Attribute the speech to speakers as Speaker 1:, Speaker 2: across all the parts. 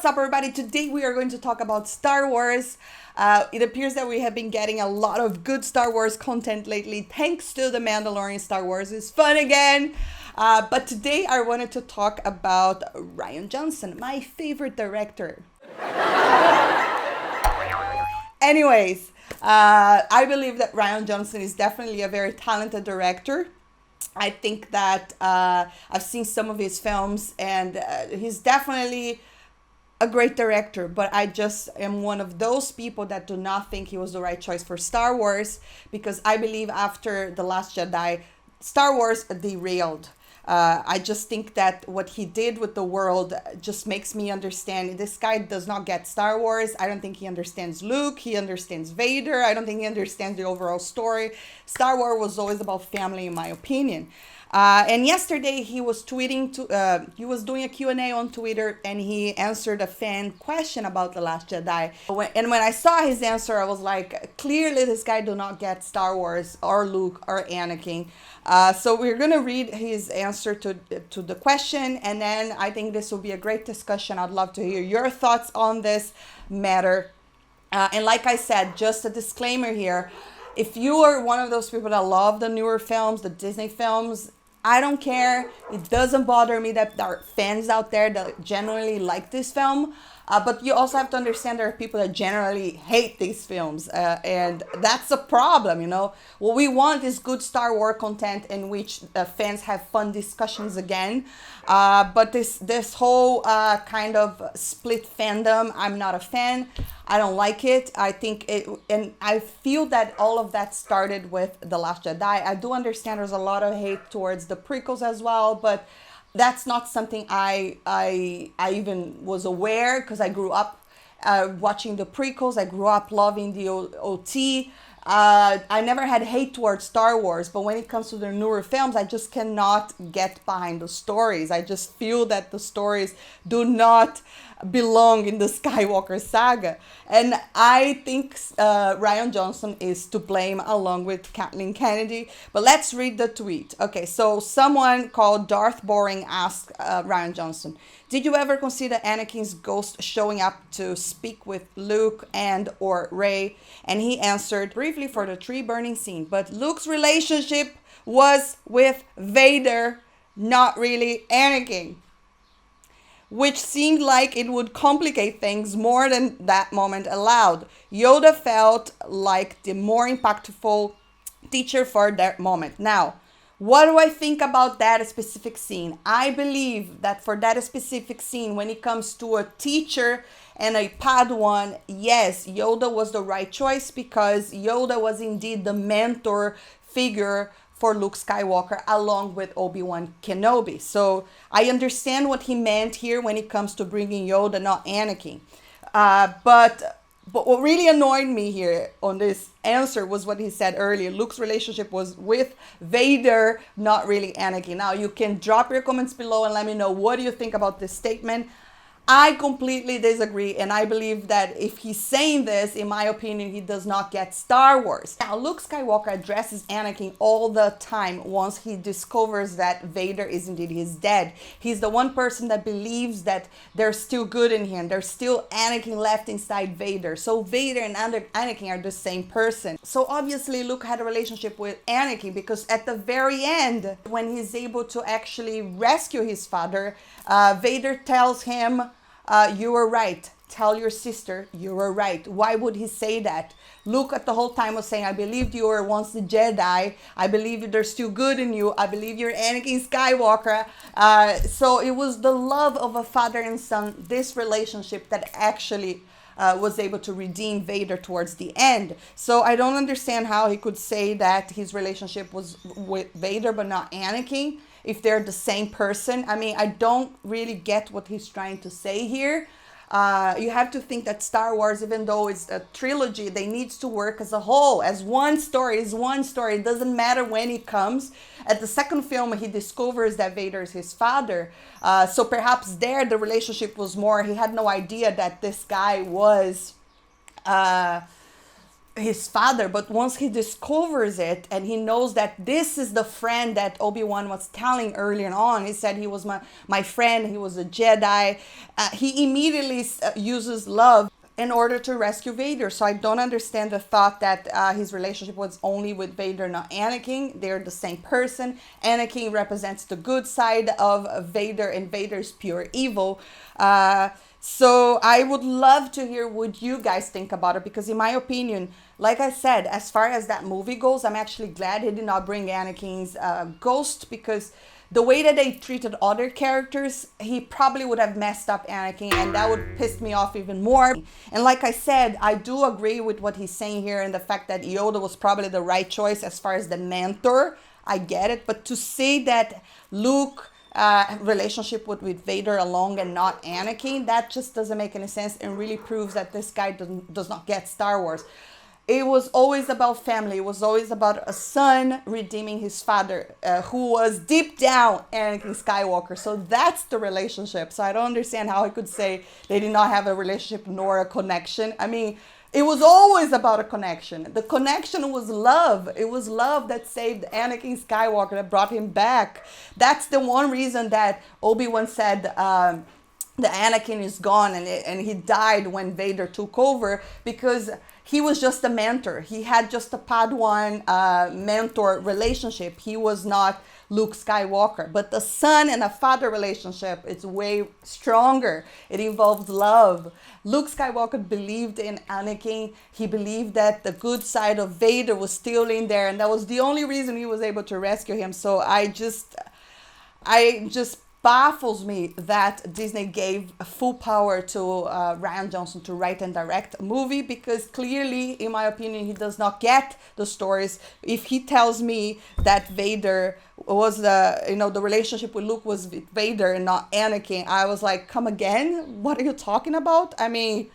Speaker 1: What's up, everybody? Today we are going to talk about Star Wars. It appears that we have been getting a lot of good Star Wars content lately, thanks to The Mandalorian. Star Wars is fun again. But today I wanted to talk about Rian Johnson, my favorite director. Anyways, I believe that Rian Johnson is definitely a very talented director. I think that I've seen some of his films, and he's definitely a great director, but I just am one of those people that do not think he was the right choice for Star Wars, because I believe after The Last Jedi, Star Wars derailed. I just think that what he did with the world just makes me understand this guy does not get Star Wars. I don't think he understands Luke. He understands Vader. I don't think he understands the overall story. Star Wars was always about family, in my opinion. And yesterday he was he was doing a Q&A on Twitter, and he answered a fan question about The Last Jedi. And when I saw his answer, I was like, clearly this guy do not get Star Wars or Luke or Anakin. So we're going to read his answer to the question, and then I think this will be a great discussion. I'd love to hear your thoughts on this matter. And like I said, just a disclaimer here. If you are one of those people that love the newer films, the Disney films, I don't care. It doesn't bother me that there are fans out there that genuinely like this film. But you also have to understand there are people that generally hate these films. And that's a problem, you know. What we want is good Star Wars content in which fans have fun discussions again. But this whole kind of split fandom, I'm not a fan. I don't like it. I think it, and I feel that all of that started with The Last Jedi. I do understand there's a lot of hate towards the prequels as well, but that's not something I even was aware, because I grew up watching the prequels. I grew up loving the OT. I never had hate towards Star Wars, but when it comes to the newer films, I just cannot get behind the stories. I just feel that the stories do not belong in the Skywalker saga. And I think Rian Johnson is to blame, along with Kathleen Kennedy. But let's read the tweet. Okay, so someone called Darth Boring asked Rian Johnson, did you ever consider Anakin's ghost showing up to speak with Luke and or Rey? And he answered briefly for the tree burning scene, but Luke's relationship was with Vader, not really Anakin, which seemed like it would complicate things more than that moment allowed. Yoda felt like the more impactful teacher for that moment. Now, what do I think about that specific scene? I believe that for that specific scene, when it comes to a teacher and a Padawan, yes, Yoda was the right choice, because Yoda was indeed the mentor figure for Luke Skywalker, along with Obi-Wan Kenobi. So I understand what he meant here when it comes to bringing Yoda, not Anakin. But what really annoyed me here on this answer was what he said earlier. Luke's relationship was with Vader, not really Anakin. Now, you can drop your comments below and let me know, what do you think about this statement? I completely disagree, and I believe that if he's saying this, in my opinion, he does not get Star Wars. Now, Luke Skywalker addresses Anakin all the time once he discovers that Vader is indeed his dad. He's the one person that believes that there's still good in him. There's still Anakin left inside Vader. So Vader and Anakin are the same person. So obviously Luke had a relationship with Anakin, because at the very end, when he's able to actually rescue his father, Vader tells him, you were right. Tell your sister you were right. Why would he say that? Luke at the whole time was saying, I believed you were once the Jedi. I believe there's still good in you. I believe you're Anakin Skywalker. So it was the love of a father and son, this relationship, that actually was able to redeem Vader towards the end. So I don't understand how he could say that his relationship was with Vader but not Anakin, if they're the same person. I mean, I don't really get what he's trying to say here. You have to think that Star Wars, even though it's a trilogy, they need to work as a whole, as one story. Is one story. It doesn't matter when it comes. At the second film, he discovers that Vader is his father. So perhaps there the relationship was more, he had no idea that this guy was his father, but once he discovers it and he knows that this is the friend that Obi-Wan was telling earlier on, he said he was my friend, he was a Jedi, he immediately uses love in order to rescue Vader. So I don't understand the thought that his relationship was only with Vader, not Anakin. They're the same person. Anakin represents the good side of Vader, and Vader's pure evil. So I would love to hear what you guys think about it, because in my opinion, like I said, as far as that movie goes, I'm actually glad he did not bring Anakin's ghost, because the way that they treated other characters, he probably would have messed up Anakin, and that would piss me off even more. And like I said, I do agree with what he's saying here, and the fact that Yoda was probably the right choice as far as the mentor. I get it, but to say that Luke relationship with Vader along and not Anakin, that just doesn't make any sense, and really proves that this guy does not get Star Wars. It was always about family. It was always about a son redeeming his father, who was deep down Anakin Skywalker. So that's the relationship. So I don't understand how he could say they did not have a relationship nor a connection. I mean, it was always about a connection. The connection was love. It was love that saved Anakin Skywalker, that brought him back. That's the one reason that Obi-Wan said the Anakin is gone, and he died when Vader took over, because he was just a mentor. He had just a Padawan mentor relationship. He was not Luke Skywalker. But the son and a father relationship, it's way stronger. It involves love. Luke Skywalker believed in Anakin. He believed that the good side of Vader was still in there, and that was the only reason he was able to rescue him. So I just baffles me that Disney gave full power to Rian Johnson to write and direct a movie, because clearly, in my opinion, he does not get the stories. If he tells me that Vader was the relationship with Luke was with Vader and not Anakin, I was like, come again? What are you talking about? I mean,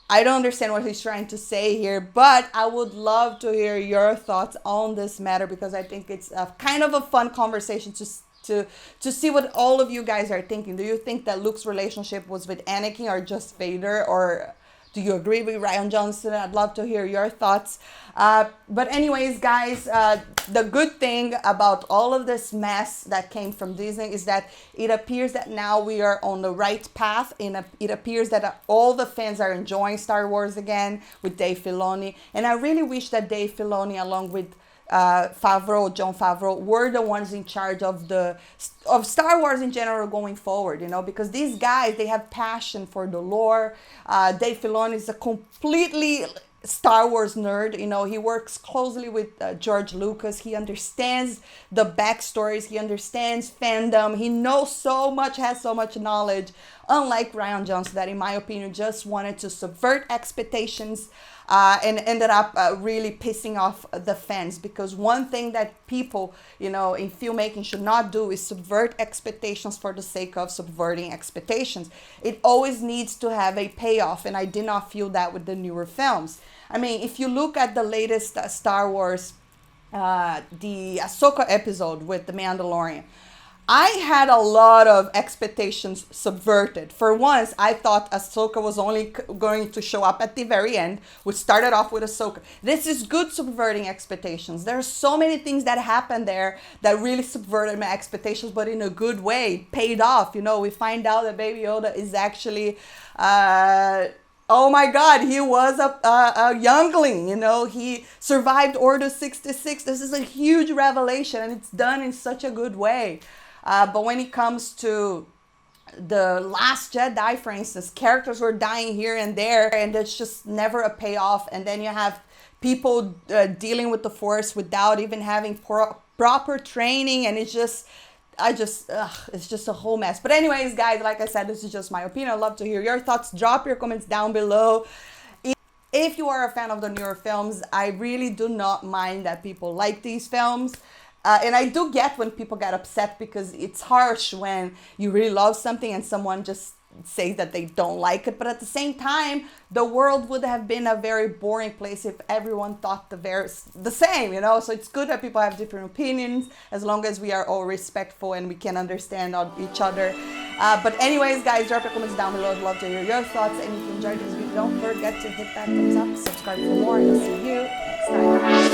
Speaker 1: I don't understand what he's trying to say here, but I would love to hear your thoughts on this matter, because I think it's a kind of a fun conversation to see what all of you guys are thinking. Do you think that Luke's relationship was with Anakin or just Vader, or do you agree with Rian Johnson? I'd love to hear your thoughts. But anyways, guys, the good thing about all of this mess that came from Disney is that it appears that now we are on the right path. It appears that all the fans are enjoying Star Wars again with Dave Filoni. And I really wish that Dave Filoni, along with John Favreau, were the ones in charge of Star Wars in general going forward, because these guys, they have passion for the lore. Dave Filoni is a completely Star Wars nerd. He works closely with George Lucas. He understands the backstories. He understands fandom. He knows so much, has so much knowledge, unlike Rian Johnson, that in my opinion just wanted to subvert expectations and ended up really pissing off the fans. Because one thing that people, in filmmaking should not do is subvert expectations for the sake of subverting expectations. It always needs to have a payoff, and I did not feel that with the newer films. I mean, if you look at the latest Star Wars, the Ahsoka episode with The Mandalorian, I had a lot of expectations subverted. For once, I thought Ahsoka was only going to show up at the very end, which started off with Ahsoka. This is good subverting expectations. There are so many things that happened there that really subverted my expectations, but in a good way, paid off. We find out that Baby Yoda is actually... oh my God, he was a youngling, he survived Order 66. This is a huge revelation, and it's done in such a good way. But when it comes to the Last Jedi, for instance, characters were dying here and there, and it's just never a payoff. And then you have people dealing with the Force without even having proper training, and it's just a whole mess. But anyways, guys, like I said, this is just my opinion. I'd love to hear your thoughts. Drop your comments down below. If you are a fan of the newer films, I really do not mind that people like these films. And I do get when people get upset, because it's harsh when you really love something and someone just says that they don't like it. But at the same time, the world would have been a very boring place if everyone thought the same, So it's good that people have different opinions, as long as we are all respectful and we can understand each other. But anyways, guys, drop your comments down below. I'd love to hear your thoughts. And if you enjoyed this video, don't forget to hit that thumbs up, subscribe for more, and I'll see you next time.